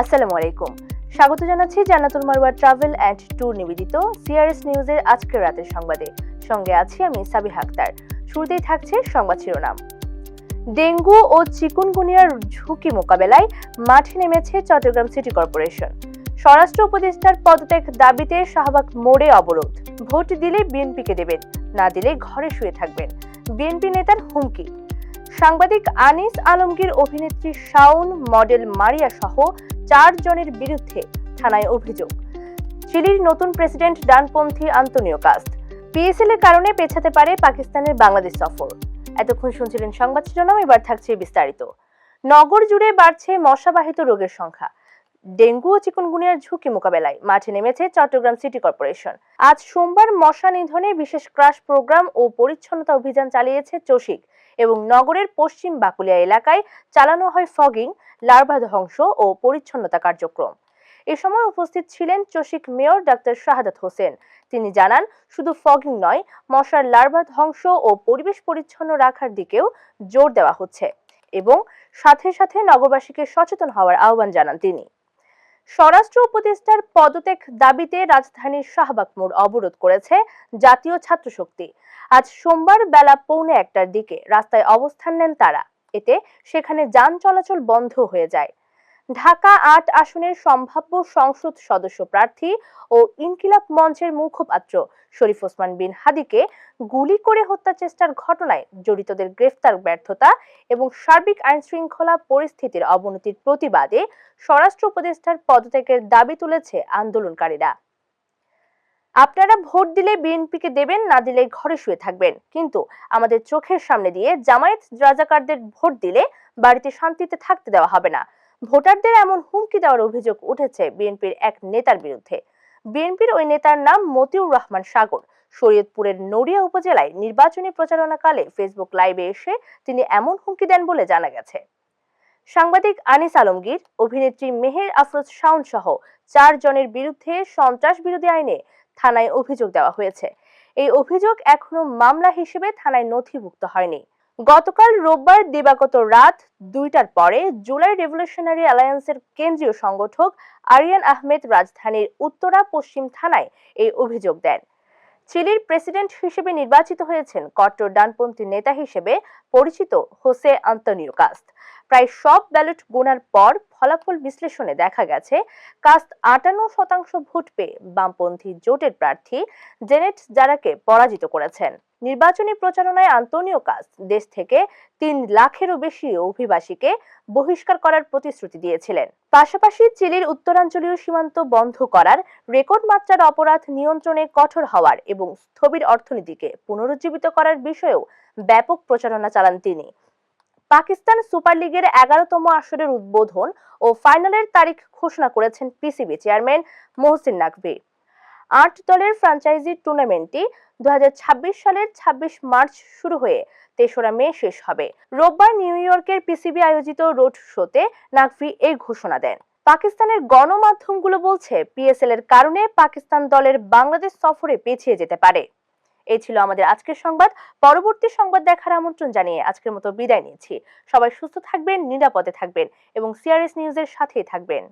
আসসালামু আলাইকুম। স্বাগত জানাচ্ছি জান্নাতুল মারওয়া ট্রাভেল অ্যান্ড ট্যুর নিবেদিত সিআরএস নিউজের আজকের রাতের সংবাদে। সঙ্গে আছি আমি সাবিহা আক্তার। শুরুতেই থাকছে সংবাদ শিরোনাম। ডেঙ্গু ও চিকুনগুনিয়ার ঝুঁকি মোকাবেলায় মাঠে নেমেছে চট্টগ্রাম সিটি কর্পোরেশন। স্বরাষ্ট্র উপদেষ্টার পদত্যাগ দাবিতে শাহবাগ মোড়ে অবরোধ। ভোট দিলে বিএনপিকে দেবেন, না দিলে ঘরে শুয়ে থাকবেন, বিএনপি নেতার হুমকি। সাংবাদিক আনিস আলমগীর, অভিনেত্রী শাওন, মডেল মারিয়া সহ 4 জনের বিরুদ্ধে থানায় অভিযোগ। চিলির নতুন প্রেসিডেন্ট ডানপন্থী আন্তোনিও কাস্ত। পিএসএল এর কারণে পেছাতে পারে পাকিস্তানের বাংলাদেশ সফর। এতক্ষণ শুনছিলেন সংবাদ শিরোনাম, এবার থাকছে বিস্তারিত। নগর জুড়ে বাড়ছে মশাবাহিত রোগের সংখ্যা। ডেঙ্গু ও চিকুনগুনিয়ার ঝুঁকি মোকাবেলায় মাঠে নেমেছে চট্টগ্রাম সিটি কর্পোরেশন। আজ সোমবার মশা নিধনে বিশেষ ক্রাশ প্রোগ্রাম ও পরিচ্ছন্নতা অভিযান চালিয়েছে চসিক এবং নগরের পশ্চিম বাকুলিয়া এলাকায় চালানো হয় ফগিং, লার্ভা ধ্বংস ও পরিচ্ছন্নতা কার্যক্রম। এ সময় উপস্থিত ছিলেন চসিক মেয়র ডাক্তার শাহাদাত হোসেন। তিনি জানান, শুধু ফগিং নয়, মশার লার্ভা ধ্বংস ও পরিবেশ পরিচ্ছন্ন রাখার দিকেও জোর দেওয়া হচ্ছে এবং সাথে সাথে নগরবাসীকে সচেতন হওয়ার আহ্বান জানান তিনি। স্বরাষ্ট্র উপদেষ্টার পদত্যাগ দাবিতে রাজধানীর শাহবাগ মোড় অবরোধ করেছে জাতীয় ছাত্র শক্তি। আজ সোমবার বেলা 1:45টার দিকে রাস্তায় অবস্থান নেন তারা। এতে সেখানে যান চলাচল বন্ধ হয়ে যায়। ঢাকা 8 আসনের সম্ভাব্য সংসদ সদস্য প্রার্থী ও ইনকিলাব মঞ্চের মুখপাত্র শরীফ ওসমান বিন হাদিকে গুলি করে হত্যা চেষ্টার ঘটনায় জড়িতদের গ্রেফতার ব্যর্থতা এবং সার্বিক আইন শৃঙ্খলা পরিস্থিতির অবনতির প্রতিবাদে স্বরাষ্ট্র উপদেষ্টার পদত্যাগের দাবি তুলেছে আন্দোলনকারীরা। আপনারা ভোট দিলে বিএনপিকে দেবেন, না দিলে ঘরে শুয়ে থাকবেন, কিন্তু আমাদের চোখের সামনে দিয়ে জামায়াত রাজাকারদের ভোট দিলে বাড়িতে শান্তিতে থাকতে দেওয়া হবে না। ভোটারদের এমন হুমকি দেওয়ার অভিযোগ উঠেছে বিএনপির এক নেতার বিরুদ্ধে। বিএনপির ওই নেতার নাম মতিউর রহমান সাগর। শরীয়তপুরের নড়িয়া উপজেলায় নির্বাচনী প্রচারণাকালে ফেসবুক লাইভে এসে তিনি এমন হুমকি দেন বলে জানা গেছে। সাংবাদিক আনিস আলমগীর, অভিনেত্রী মেহের আফরোজ শাওন সহ 4 জনের বিরুদ্ধে সন্ত্রাস বিরোধী আইনে থানায় অভিযোগ দেওয়া হয়েছে। এই অভিযোগ এখনো মামলা হিসেবে থানায় নথিভুক্ত হয়নি। গতকাল রোববার দিবাগত রাত 2টার পরে জুলাই রেভলিউশনারি অ্যালায়েন্সের কেন্দ্রীয় সংগঠক আরিয়ান আহমেদ রাজধানীর উত্তরা পশ্চিম থানায় এই অভিযোগ দেন। চিলির প্রেসিডেন্ট হিসেবে নির্বাচিত হয়েছেন কট্টর ডানপন্থী নেতা হিসেবে পরিচিত হোসে আন্তোনিও কাস্ত। প্রায় সব ব্যালট গোনার পর ফলাফল বিশ্লেষণে দেখা গেছে কাস্ত 58% ভোট পেয়ে বামপন্থী জোটের প্রার্থী জেনেট জারাকে পরাজিত করেছেন। নির্বাচনী প্রচারণায় আন্তোনিও কাস্ত দেশ থেকে 3 লাখেরও বেশি অভিবাসীকে বহিষ্কার করার প্রতিশ্রুতি দিয়েছিলেন। পাশাপাশি চিলির উত্তরাঞ্চলীয় সীমান্ত বন্ধ করার, রেকর্ড মাত্রার অপরাধ নিয়ন্ত্রণে কঠোর হওয়ার এবং স্থবির অর্থনীতিকে পুনরুজ্জীবিত করার বিষয়েও ব্যাপক প্রচারণা চালান তিনি। পাকিস্তান সুপার লিগের 11তম আসরের উদ্বোধন ও ফাইনালের তারিখ ঘোষণা করেছেন পিসিবি চেয়ারম্যান মোহসিন নাকভি। 8 দলের ফ্র্যাঞ্চাইজি টুর্নামেন্টটি 2026 সালের 26 মার্চ শুরু হয়ে 3রা মে শেষ হবে। রোববার নিউ ইয়র্কের পিসিবি আয়োজিত রোড শোতে নাকভি এই ঘোষণা দেন। পাকিস্তানের গণমাধ্যমগুলো বলছে, পিএসএল এর কারণে পাকিস্তান দলের বাংলাদেশ সফরে পিছিয়ে যেতে পারে। এই ছিল আমাদের আজকের সংবাদ। পরবর্তী সংবাদ দেখার আমন্ত্রণ জানিয়ে আজকের মতো বিদায় নিচ্ছি। সবাই সুস্থ থাকবেন, নিরাপদে থাকবেন এবং সিআরএস নিউজের সাথেই থাকবেন।